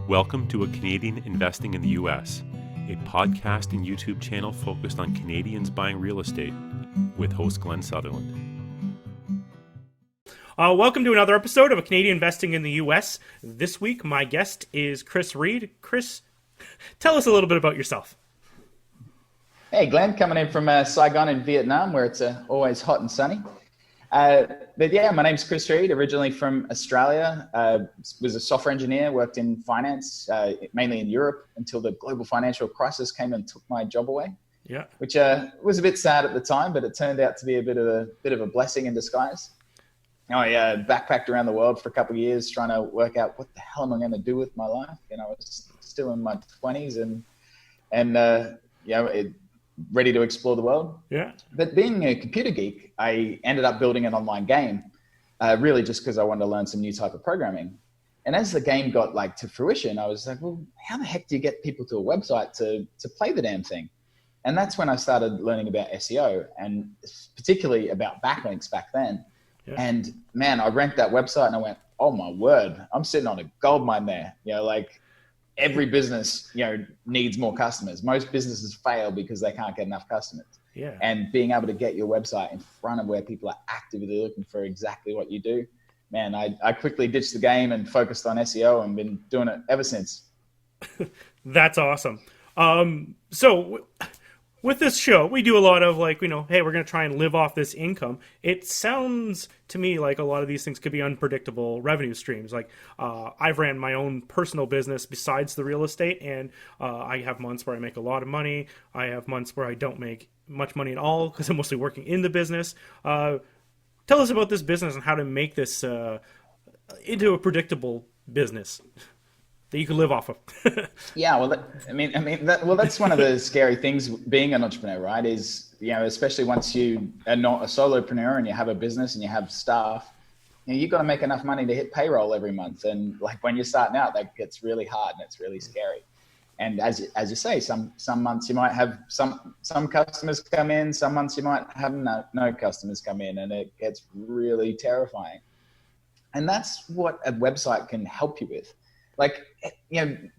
Welcome to A Canadian Investing in the U.S., a podcast and YouTube channel focused on Canadians buying real estate with host Glenn Sutherland. Welcome to another episode of A Canadian Investing in the U.S. This week, my guest is Kris Reid. Kris, tell us a little bit about yourself. Hey, Glenn, coming in from Saigon in Vietnam, where it's always hot and sunny. But yeah, my name's Kris Reid, originally from Australia. Was a software engineer, worked in finance, mainly in Europe, until the global financial crisis came and took my job away. Yeah, which was a bit sad at the time, but it turned out to be a bit of a blessing in disguise. I backpacked around the world for a couple of years trying to work out what the hell am I going to do with my life. I was still in my 20s and ready to explore the world. Yeah. But being a computer geek, I ended up building an online game, really just because I wanted to learn some new type of programming. And as the game got to fruition, I was like, well, how the heck do you get people to a website to play the damn thing? And that's when I started learning about SEO and particularly about backlinks back then. Yeah. And man, I ranked that website and I went, oh my word, I'm sitting on a gold mine there. Every business, needs more customers. Most businesses fail because they can't get enough customers. Yeah. And being able to get your website in front of where people are actively looking for exactly what you do, man, I quickly ditched the game and focused on SEO and been doing it ever since. That's awesome. So with this show, we do a lot of hey, we're going to try and live off this income. It sounds to me like a lot of these things could be unpredictable revenue streams. I've ran my own personal business besides the real estate, and I have months where I make a lot of money. I have months where I don't make much money at all because I'm mostly working in the business. Tell us about this business and how to make this into a predictable business that you can live off of. Yeah, well, that's one of the scary things being an entrepreneur, right? Is, especially once you are not a solopreneur and you have a business and you have staff, you've got to make enough money to hit payroll every month. And when you're starting out, that gets really hard and it's really scary. And as you say, some months you might have some customers come in, some months you might have no customers come in, and it gets really terrifying. And that's what a website can help you with.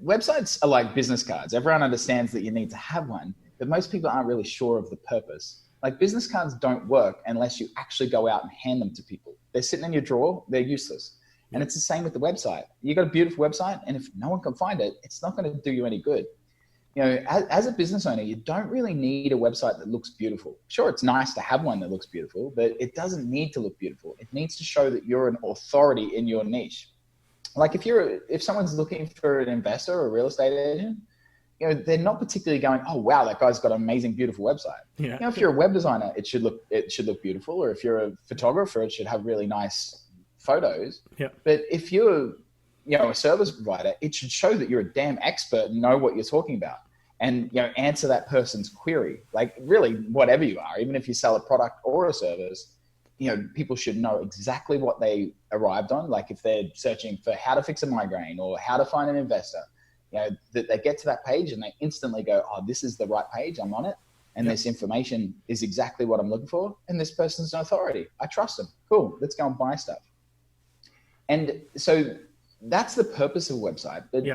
Websites are like business cards. Everyone understands that you need to have one, but most people aren't really sure of the purpose. Business cards don't work unless you actually go out and hand them to people. They're sitting in your drawer, they're useless. And it's the same with the website. You got a beautiful website, and if no one can find it, it's not going to do you any good. As a business owner, you don't really need a website that looks beautiful. Sure, it's nice to have one that looks beautiful, but it doesn't need to look beautiful. It needs to show that you're an authority in your niche. If someone's looking for an investor or a real estate agent, they're not particularly going, oh wow, that guy's got an amazing, beautiful website. Yeah. If you're a web designer, it should look beautiful, or if you're a photographer, it should have really nice photos. Yeah. But if you're a service provider, it should show that you're a damn expert and know what you're talking about, and answer that person's query. Really, whatever you are, even if you sell a product or a service, people should know exactly what they arrived on. If they're searching for how to fix a migraine or how to find an investor, that they get to that page and they instantly go, oh, this is the right page, I'm on it. And This information is exactly what I'm looking for. And this person's an authority. I trust them. Cool. Let's go and buy stuff. And so that's the purpose of a website. But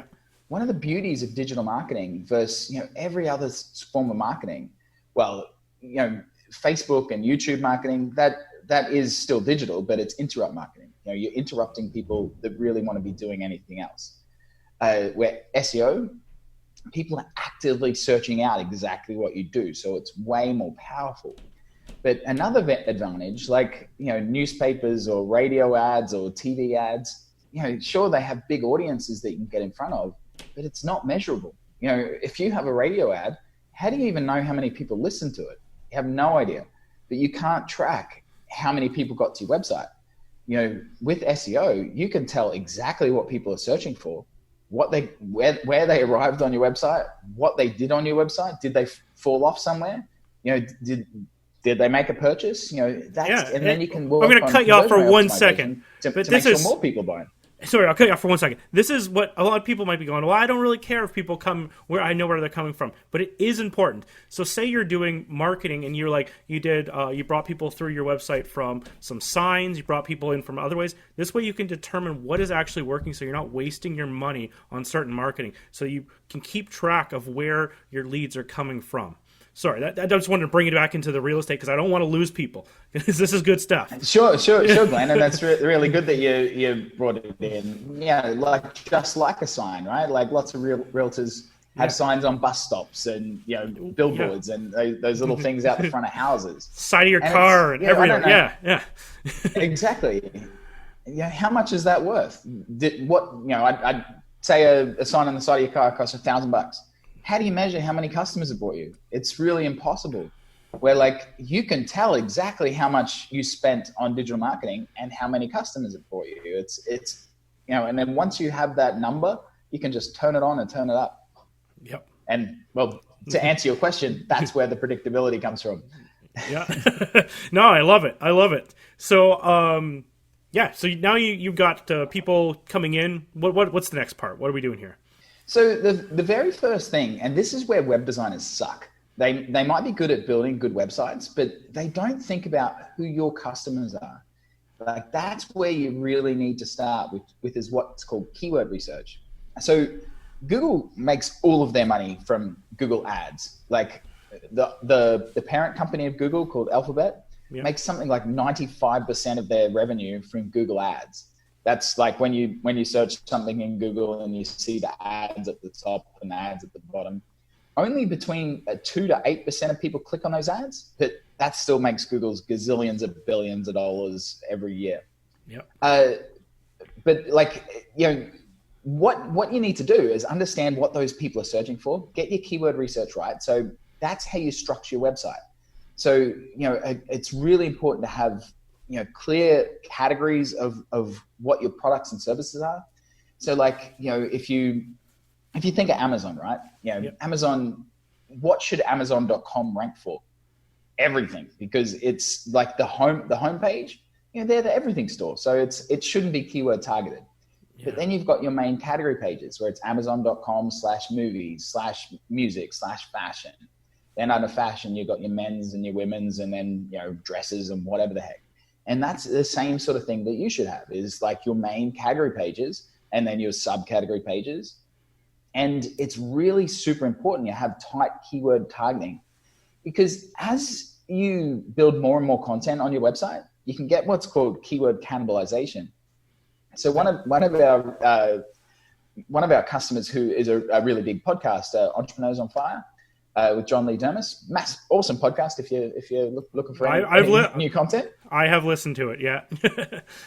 one of the beauties of digital marketing versus, every other form of marketing, Facebook and YouTube marketing, that is still digital, but it's interrupt marketing. You're interrupting people that really want to be doing anything else. Where SEO, people are actively searching out exactly what you do, so it's way more powerful. But another advantage, newspapers or radio ads or TV ads, sure, they have big audiences that you can get in front of, but it's not measurable. If you have a radio ad, how do you even know how many people listen to it? You have no idea. But you can't track how many people got to your website. With SEO, you can tell exactly what people are searching for, where they arrived on your website, what they did on your website. Did they fall off somewhere? Did they make a purchase? And then you can work. I'm going to cut you off for 1 second. to make sure more people buy. Sorry, I'll cut you off for 1 second. This is what a lot of people might be going, well, I don't really care if people come where I know where they're coming from, but it is important. So say you're doing marketing and you're like, you brought people through your website from some signs, you brought people in from other ways. This way you can determine what is actually working so you're not wasting your money on certain marketing. So you can keep track of where your leads are coming from. Sorry, I just wanted to bring it back into the real estate because I don't want to lose people. This is good stuff. Sure, Glenn, and that's really good that you brought it in. Yeah, like just like a sign, right? Like lots of realtors have signs on bus stops and billboards and those little things out the front of houses, side of your car and everywhere. Yeah. Exactly. Yeah, how much is that worth? I'd say a sign on the side of your car costs $1,000. How do you measure how many customers have bought you? It's really impossible. Where like you can tell exactly how much you spent on digital marketing and how many customers have bought you. It's and then once you have that number, you can just turn it on and turn it up. Yep. And well, to answer your question, that's where the predictability comes from. Yeah. No, I love it. So so now you've got people coming in. What's the next part? What are we doing here? So the very first thing, and this is where web designers suck. They might be good at building good websites, but they don't think about who your customers are. Like that's where you really need to start with is what's called keyword research. So Google makes all of their money from Google Ads. Like the parent company of Google called Alphabet makes something like 95% of their revenue from Google Ads. That's like when you search something in Google and you see the ads at the top and the ads at the bottom. Only between 2 to 8% of people click on those ads, but that still makes Google's gazillions of billions of dollars every year. Yep. But what you need to do is understand what those people are searching for. Get your keyword research right. So that's how you structure your website. So it's really important to have clear categories of what your products and services are. So like, if you think of Amazon, right? Amazon, what should Amazon.com rank for? Everything, because it's like the home page, they're the everything store. So it shouldn't be keyword targeted. Yeah. But then you've got your main category pages where it's Amazon.com/movies/music/fashion. Then under fashion, you've got your men's and your women's and then, dresses and whatever the heck. And that's the same sort of thing that you should have is like your main category pages and then your subcategory pages. And it's really super important you have tight keyword targeting because as you build more and more content on your website, you can get what's called keyword cannibalization. So one of our customers who is a really big podcast, Entrepreneurs on Fire, with John Lee Dermis, awesome podcast. If you're looking for any new content, I have listened to it. Yeah.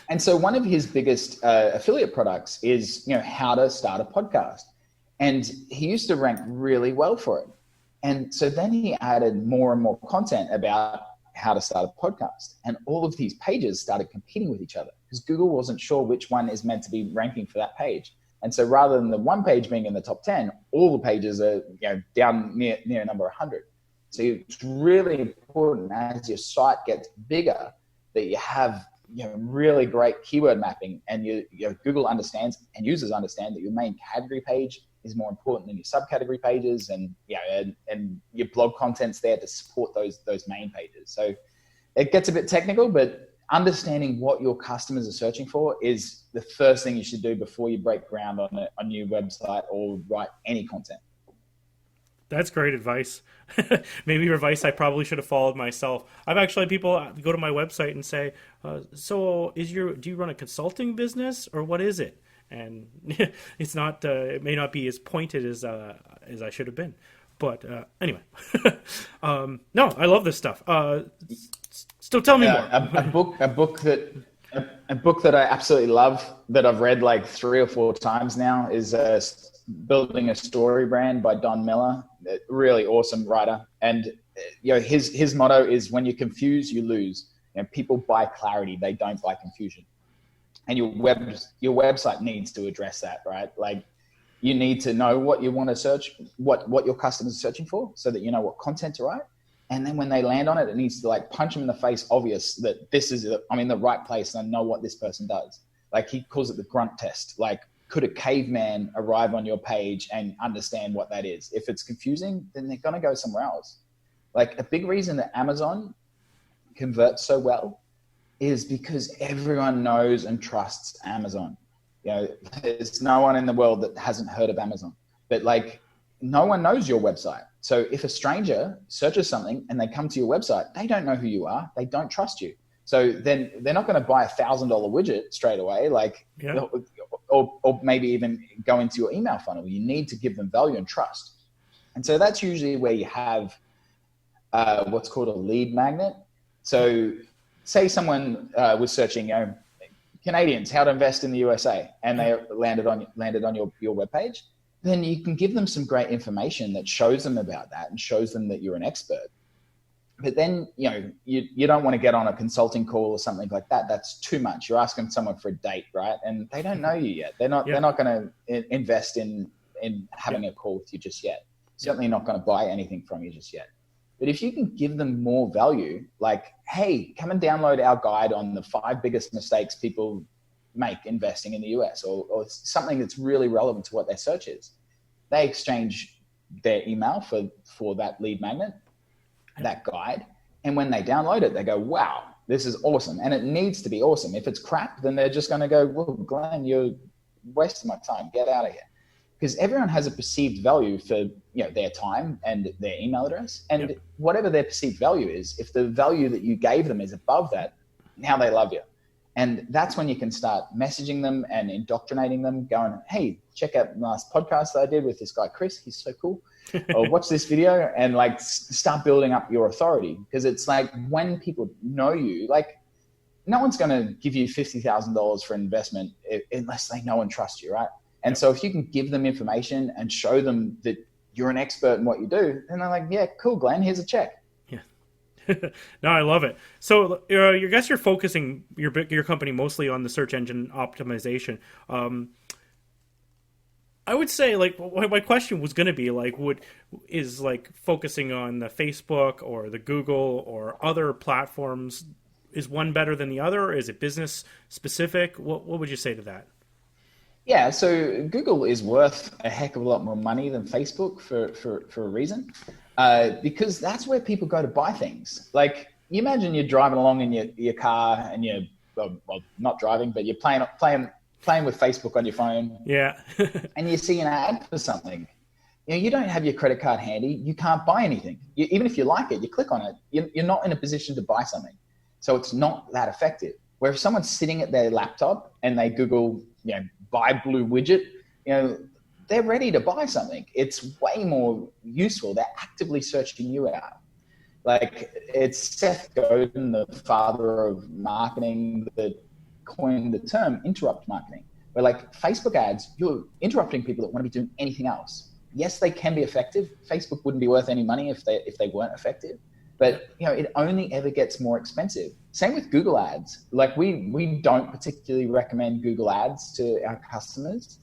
And so one of his biggest affiliate products is how to start a podcast, and he used to rank really well for it. And so then he added more and more content about how to start a podcast, and all of these pages started competing with each other because Google wasn't sure which one is meant to be ranking for that page. And so rather than the one page being in the top 10, all the pages are down near number 100. So it's really important as your site gets bigger that you have really great keyword mapping, and your Google understands and users understand that your main category page is more important than your subcategory pages, and your blog content's there to support those main pages. So it gets a bit technical, but understanding what your customers are searching for is the first thing you should do before you break ground on a new website or write any content. That's great advice. Maybe advice I probably should have followed myself. I've actually had people go to my website and say, so do you run a consulting business or what is it? And it's not, it may not be as pointed as I should have been. But anyway, no, I love this stuff. Still tell me more. A book that I absolutely love that I've read like 3 or 4 times now is Building a Story Brand by Don Miller. A really awesome writer. And his motto is when you confuse, you lose. People buy clarity, they don't buy confusion. And your website needs to address that, right? Like you need to know what you want to search, what your customers are searching for, so that you know what content to write. And then when they land on it, it needs to like punch them in the face, obvious that I'm in the right place and I know what this person does. Like he calls it the grunt test. Like, could a caveman arrive on your page and understand what that is? If it's confusing, then they're going to go somewhere else. Like a big reason that Amazon converts so well is because everyone knows and trusts Amazon. There's no one in the world that hasn't heard of Amazon, but like no one knows your website. So if a stranger searches something and they come to your website, they don't know who you are. They don't trust you. So then they're not going to buy $1,000 widget straight away, or maybe even go into your email funnel. You need to give them value and trust. And so that's usually where you have what's called a lead magnet. So say someone was searching, Canadians, how to invest in the USA, and they landed on your webpage, then you can give them some great information that shows them about that and shows them that you're an expert. But then, you don't want to get on a consulting call or something like that. That's too much. You're asking someone for a date, right? And they don't know you yet. They're not going to invest in having a call with you just yet. Certainly not going to buy anything from you just yet. But if you can give them more value, like, hey, come and download our guide on the 5 biggest mistakes people make investing in the US, or something that's really relevant to what their search is, they exchange their email for that lead magnet, that guide. And when they download it, they go, wow, this is awesome. And it needs to be awesome. If it's crap, then they're just going to go, well, Glenn, you're wasting my time. Get out of here. Because everyone has a perceived value for their time and their email address. And whatever their perceived value is, if the value that you gave them is above that, now they love you. And that's when you can start messaging them and indoctrinating them, going, hey, check out the last podcast that I did with this guy, Chris. He's so cool. Or watch this video, and like start building up your authority. Because it's like when people know you, like no one's going to give you $50,000 for investment unless they know and trust you, right? And so if you can give them information and show them that you're an expert in what you do, then they're like, yeah, cool, Glenn, here's a check. Yeah. No, I love it. So I guess you're focusing your company mostly on the search engine optimization. I would say, like, my question was going to be, like, is focusing on the Facebook or the Google or other platforms, is one better than the other? Or is it business specific? What would you say to that? Yeah, so Google is worth a heck of a lot more money than Facebook for a reason, because that's where people go to buy things. Like, you imagine you're driving along in your car and you're, well, not driving, but you're playing with Facebook on your phone. Yeah. And you see an ad for something. You don't have your credit card handy. You can't buy anything. Even if you like it, you click on it, you're not in a position to buy something. So it's not that effective. Where if someone's sitting at their laptop and they Google, buy blue widget, they're ready to buy something. It's way more useful. They're actively searching you out. Like, it's Seth Godin, the father of marketing, that coined the term interrupt marketing, where like Facebook ads, you're interrupting people that want to be doing anything else. Yes, they can be effective. Facebook wouldn't be worth any money if they weren't effective. But it only ever gets more expensive. Same with Google ads. Like, we don't particularly recommend Google ads to our customers.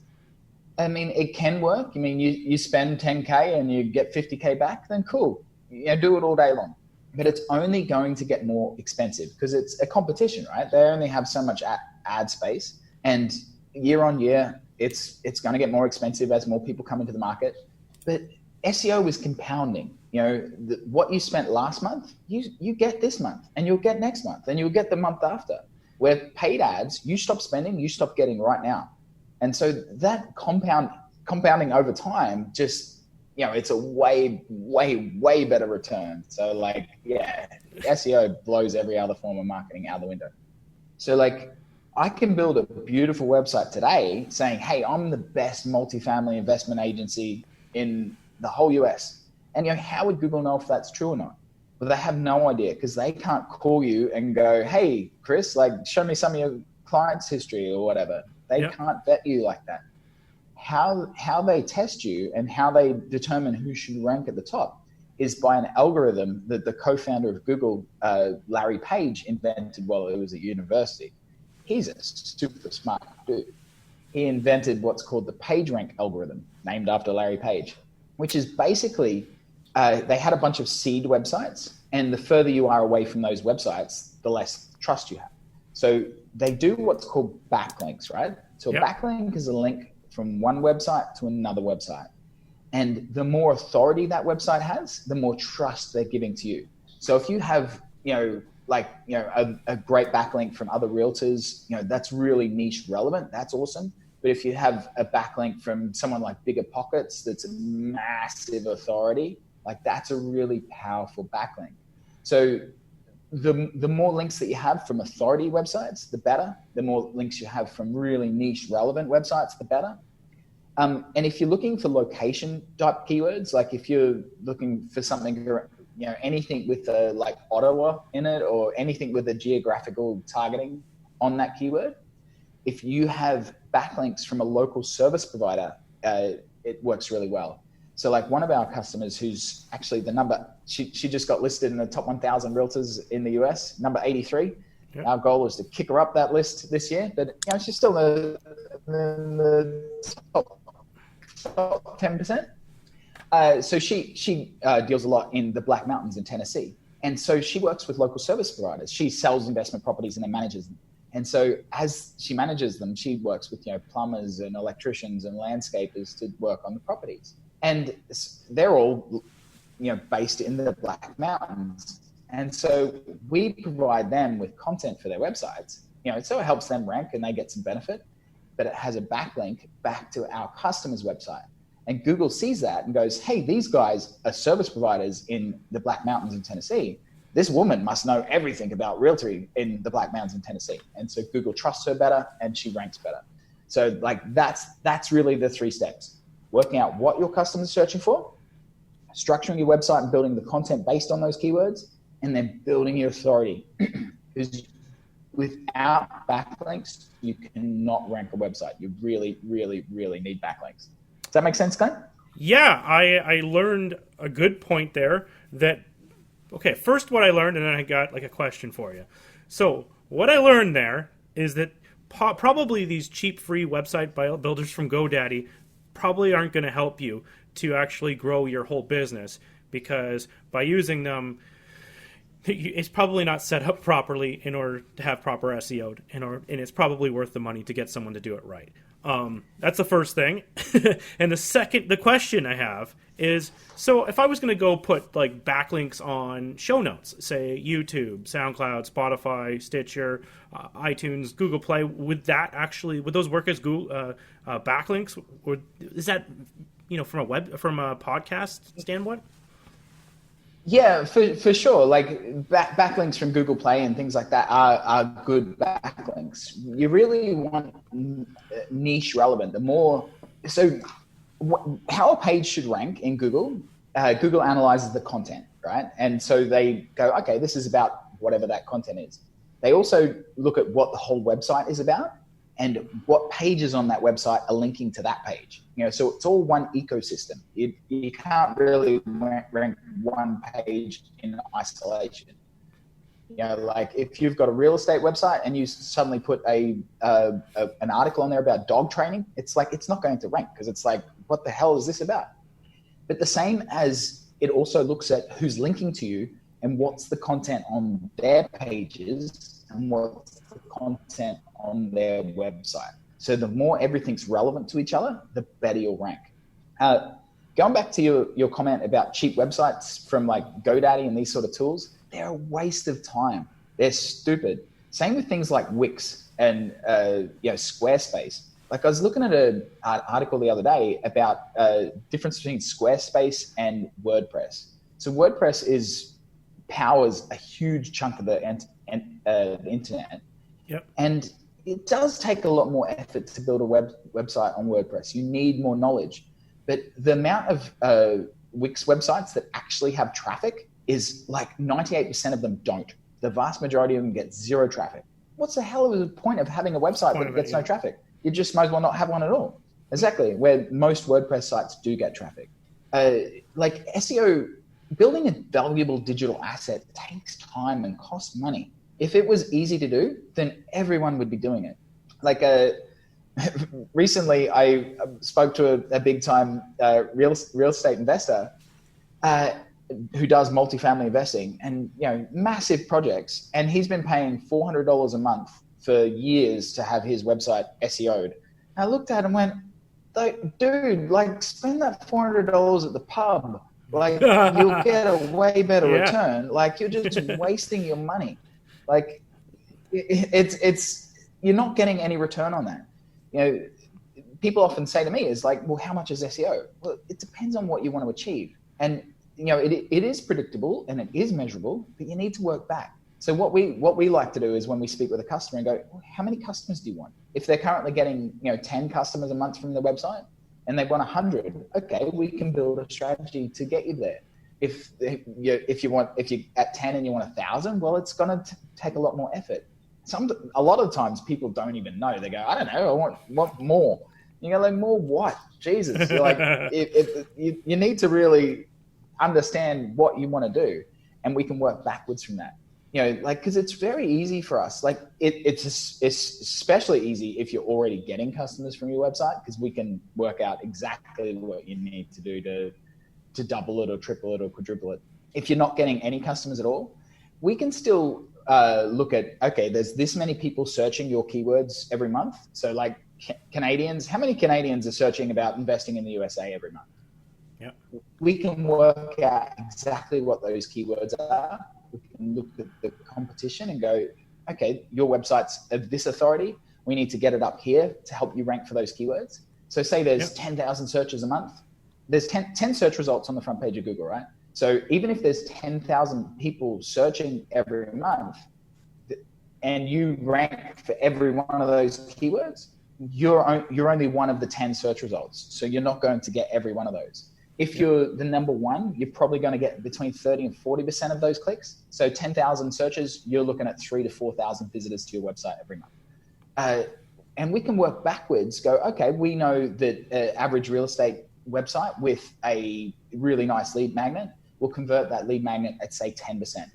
I mean, it can work. I mean, you spend $10K and you get $50K back, then cool. Do it all day long. But it's only going to get more expensive because it's a competition, right? They only have so much ad space, and year on year, it's going to get more expensive as more people come into the market. But SEO is compounding. What you spent last month, you get this month, and you'll get next month, and you'll get the month after. Where paid ads, you stop spending, you stop getting right now. And so that compounding over time, just, it's a way, way, way better return. So like, yeah, SEO blows every other form of marketing out the window. So like, I can build a beautiful website today saying, hey, I'm the best multifamily investment agency in the whole US. And how would Google know if that's true or not? Well, they have no idea, because they can't call you and go, hey, Chris, like, show me some of your clients' history or whatever. They can't vet you like that. How they test you and how they determine who should rank at the top is by an algorithm that the co-founder of Google, Larry Page, invented while he was at university. He's a super smart dude. He invented what's called the PageRank algorithm, named after Larry Page, which is basically, they had a bunch of seed websites, and the further you are away from those websites, the less trust you have. So they do what's called backlinks, right? So a backlink is a link from one website to another website. And the more authority that website has, the more trust they're giving to you. So if you have, a great backlink from other realtors, that's really niche relevant. That's awesome. But if you have a backlink from someone like Bigger Pockets, that's a massive authority, like that's a really powerful backlink. So the more links that you have from authority websites, the better. The more links you have from really niche relevant websites, the better. And if you're looking for location type keywords, like if you're looking for something, anything with like Ottawa in it or anything with a geographical targeting on that keyword, if you have backlinks from a local service provider, it works really well. So like one of our customers who's actually she just got listed in the top 1,000 realtors in the US, number 83. Yep. Our goal is to kick her up that list this year, but she's still in the top 10%. So she deals a lot in the Black Mountains in Tennessee. And so she works with local service providers. She sells investment properties and then manages them. And so as she manages them, she works with, plumbers and electricians and landscapers to work on the properties. And they're all, based in the Black Mountains. And so we provide them with content for their websites, so it helps them rank and they get some benefit, but it has a backlink back to our customer's website. And Google sees that and goes, hey, these guys are service providers in the Black Mountains in Tennessee. This woman must know everything about realty in the Black Mountains in Tennessee. And so Google trusts her better and she ranks better. So like that's really the 3 steps: working out what your customer's searching for, structuring your website and building the content based on those keywords, and then building your authority. Because without backlinks, you cannot rank a website. You really, really, really need backlinks. Does that make sense, Glenn? Yeah, I learned a good point there first what I learned, and then I got like a question for you. So what I learned there is that probably these cheap free website builders from GoDaddy probably aren't going to help you to actually grow your whole business, because by using them, it's probably not set up properly in order to have proper SEO, and it's probably worth the money to get someone to do it right. That's the first thing. And the question I have is, so if I was going to go put like backlinks on show notes, say YouTube, SoundCloud, Spotify, Stitcher, iTunes, Google Play, would those work as Google backlinks? Or is that, from a podcast standpoint? Yeah, for sure. Like backlinks from Google Play and things like that are good backlinks. You really want niche relevant. How a page should rank in Google, Google analyzes the content, right? And so they go, okay, this is about whatever that content is. They also look at what the whole website is about and what pages on that website are linking to that page. So it's all one ecosystem. You can't really rank one page in isolation. Like if you've got a real estate website and you suddenly put an article on there about dog training, it's not going to rank, because it's like, what the hell is this about? But the same as it also looks at who's linking to you and what's the content on their pages and what's the content on their website. So the more everything's relevant to each other, the better you'll rank. Going back to your comment about cheap websites from like GoDaddy and these sort of tools, they're a waste of time. They're stupid. Same with things like Wix and Squarespace. Like I was looking at an article the other day about difference between Squarespace and WordPress. So WordPress powers a huge chunk of the internet. Yep. And it does take a lot more effort to build a website on WordPress. You need more knowledge. But the amount of Wix websites that actually have traffic is like 98% of them don't. The vast majority of them get zero traffic. What's the hell of the point of having a website that gets no traffic? You just might as well not have one at all. Exactly, where most WordPress sites do get traffic. Like SEO, building a valuable digital asset takes time and costs money. If it was easy to do, then everyone would be doing it. Like recently, I spoke to a big time real estate investor who does multifamily investing and, massive projects. And he's been paying $400 a month for years to have his website SEO'd. And I looked at him and went, dude, like, spend that $400 at the pub. Like, you'll get a way better return. Like, you're just wasting your money. Like, it's you're not getting any return on that. People often say to me is like, well, how much is SEO? Well, it depends on what you want to achieve. And, it is predictable and it is measurable, but you need to work back. So what we like to do is when we speak with a customer and go, well, how many customers do you want? If they're currently getting, 10 customers a month from the website and they want 100, okay, we can build a strategy to get you there. If you're at 10 and you want 1,000, well, it's going to take a lot more effort. A lot of times people don't even know. They go, I don't know, I want more. You go, like, more what? Jesus. Like, you need to really understand what you want to do, and we can work backwards from that. Because it's very easy for us. Like, it's especially easy if you're already getting customers from your website, because we can work out exactly what you need to do to double it or triple it or quadruple it. If you're not getting any customers at all, we can still look at, okay, there's this many people searching your keywords every month. So, like, Canadians, how many Canadians are searching about investing in the USA every month? Yeah. We can work out exactly what those keywords are. We can look at the competition and go, okay, your website's of this authority. We need to get it up here to help you rank for those keywords. So say there's 10,000 searches a month. There's 10 search results on the front page of Google, right? So even if there's 10,000 people searching every month and you rank for every one of those keywords, you're only one of the 10 search results. So you're not going to get every one of those. If you're the number one, you're probably going to get between 30 and 40% of those clicks. So 10,000 searches, you're looking at 3,000 to 4,000 visitors to your website every month. And we can work backwards, go, okay, we know that an average real estate website with a really nice lead magnet will convert that lead magnet at, say, 10%.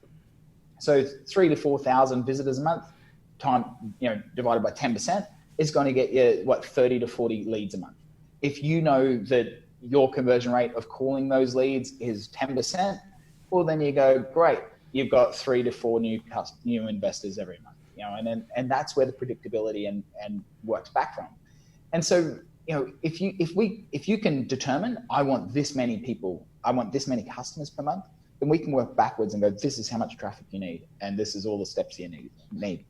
So 3,000 to 4,000 visitors a month divided by 10% is going to get you 30 to 40 leads a month. If you know that your conversion rate of calling those leads is 10%, well, then you go, great, you've got 3 to 4 new investors every month, and that's where the predictability and works back from. And so, if you can determine, I want this many people, I want this many customers per month, then we can work backwards and go, this is how much traffic you need, and this is all the steps you need.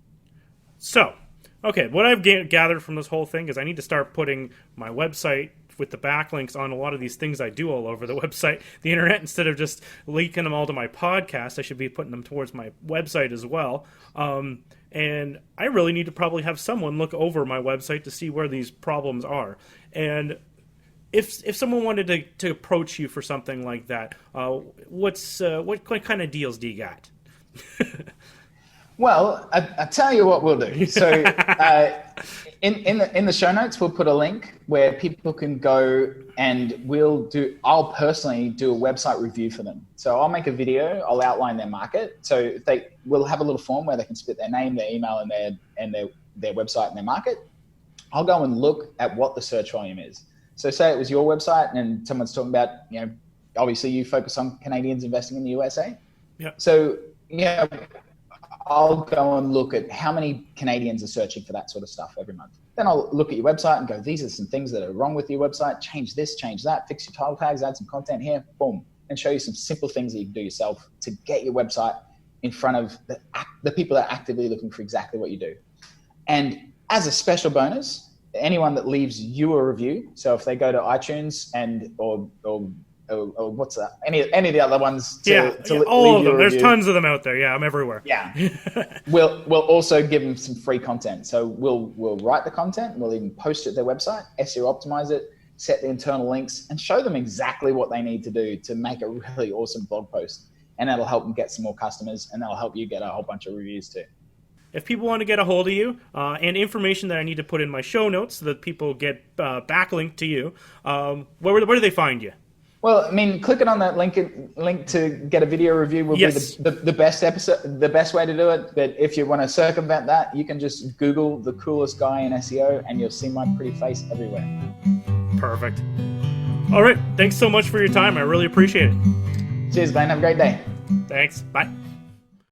So, okay, what I've gathered from this whole thing is I need to start putting my website with the backlinks on a lot of these things I do all over the website, the internet. Instead of just linking them all to my podcast, I should be putting them towards my website as well. And I really need to probably have someone look over my website to see where these problems are. And if someone wanted to approach you for something like that, what kind of deals do you got? Well, I tell you what we'll do. So in the show notes, we'll put a link where people can go, and I'll personally do a website review for them. So I'll make a video, I'll outline their market. So we'll have a little form where they can spit their name, their email, and their website and their market. I'll go and look at what the search volume is. So say it was your website and someone's talking about, obviously you focus on Canadians investing in the USA. Yeah. So, I'll go and look at how many Canadians are searching for that sort of stuff every month. Then I'll look at your website and go, these are some things that are wrong with your website. Change this, change that, fix your title tags, add some content here, boom, and show you some simple things that you can do yourself to get your website in front of the people that are actively looking for exactly what you do. And as a special bonus, anyone that leaves you a review, so if they go to iTunes or what's that? Any of the other ones? All of them. There's tons of them out there. Yeah, I'm everywhere. Yeah, we'll also give them some free content. So we'll write the content. We'll even post it to their website, SEO optimize it, set the internal links, and show them exactly what they need to do to make a really awesome blog post. And that'll help them get some more customers, and that'll help you get a whole bunch of reviews too. If people want to get a hold of you and information that I need to put in my show notes so that people get backlinked to you, where do they find you? Well, I mean, clicking on that link to get a video review will be the best way to do it. But if you want to circumvent that, you can just Google the coolest guy in SEO and you'll see my pretty face everywhere. Perfect. All right. Thanks so much for your time. I really appreciate it. Cheers, Glenn. Have a great day. Thanks. Bye.